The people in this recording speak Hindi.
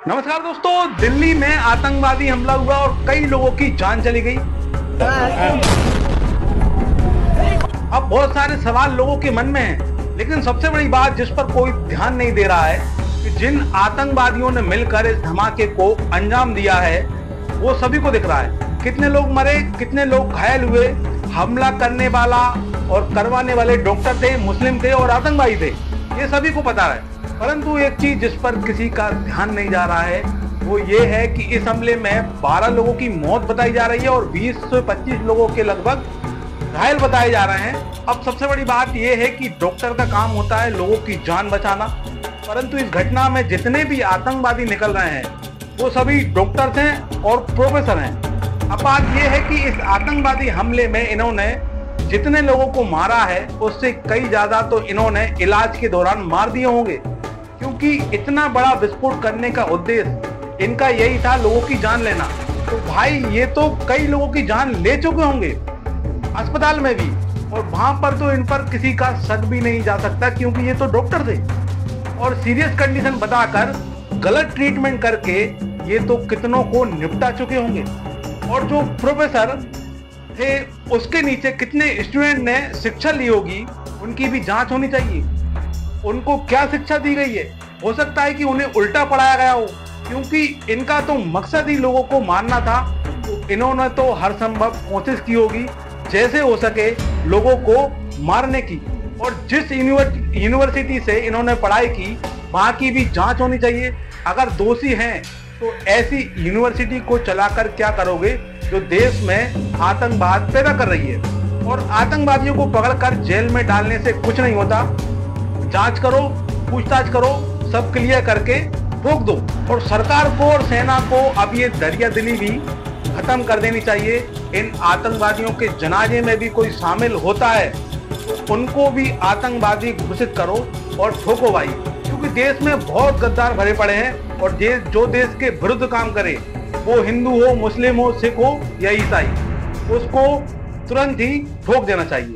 नमस्कार दोस्तों, दिल्ली में आतंकवादी हमला हुआ और कई लोगों की जान चली गई। अब बहुत सारे सवाल लोगों के मन में हैं, लेकिन सबसे बड़ी बात जिस पर कोई ध्यान नहीं दे रहा है कि जिन आतंकवादियों ने मिलकर इस धमाके को अंजाम दिया है वो सभी को दिख रहा है। कितने लोग मरे, कितने लोग घायल हुए, हमला करने वाला और करवाने वाले डॉक्टर थे, मुस्लिम थे और आतंकवादी थे, ये सभी को पता है। परंतु एक चीज जिस पर किसी का ध्यान नहीं जा रहा है वो ये है कि इस हमले में 12 लोगों की मौत बताई जा रही है और 20 से 25 लोगों के लगभग घायल बताए जा रहे हैं। अब सबसे बड़ी बात यह है कि डॉक्टर का काम होता है लोगों की जान बचाना, परंतु इस घटना में जितने भी आतंकवादी निकल रहे हैं वो सभी डॉक्टर्स हैं और प्रोफेसर हैं। अब बात यह है कि इस आतंकवादी हमले में इन्होंने जितने लोगों को मारा है उससे कई ज्यादा तो इन्होंने इलाज के दौरान मार दिए होंगे, क्योंकि इतना बड़ा विस्फोट करने का उद्देश्य इनका यही था, लोगों की जान लेना। तो भाई ये तो कई लोगों की जान ले चुके होंगे अस्पताल में भी, और वहां पर तो इन पर किसी का शक भी नहीं जा सकता क्योंकि ये तो डॉक्टर थे। और सीरियस कंडीशन बताकर गलत ट्रीटमेंट करके ये तो कितनों को निपटा चुके होंगे। और जो प्रोफेसर थे उसके नीचे कितने स्टूडेंट ने शिक्षा ली होगी, उनकी भी जांच होनी चाहिए। उनको क्या शिक्षा दी गई है? हो सकता है कि उन्हें उल्टा पढ़ाया गया हो, क्योंकि इनका तो मकसद ही लोगों को मारना था। तो इन्होंने तो हर संभव कोशिश की होगी जैसे हो सके लोगों को मारने की। और जिस यूनिवर्सिटी से इन्होंने पढ़ाई की वहां की भी जांच होनी चाहिए। अगर दोषी हैं तो ऐसी यूनिवर्सिटी को चलाकर क्या करोगे जो देश में आतंकवाद पैदा कर रही है। और आतंकवादियों को पकड़कर जेल में डालने से कुछ नहीं होता। जांच करो, पूछताछ करो, सब क्लियर करके रोक दो। और सरकार को और सेना को अब ये दरियादिली भी खत्म कर देनी चाहिए। इन आतंकवादियों के जनाजे में भी कोई शामिल होता है तो उनको भी आतंकवादी घोषित करो और ठोको भाई, क्योंकि देश में बहुत गद्दार भरे पड़े हैं। और जो देश के विरुद्ध काम करे, वो हिंदू हो, मुस्लिम हो, सिख हो या ईसाई, उसको तुरंत ही ठोक देना चाहिए।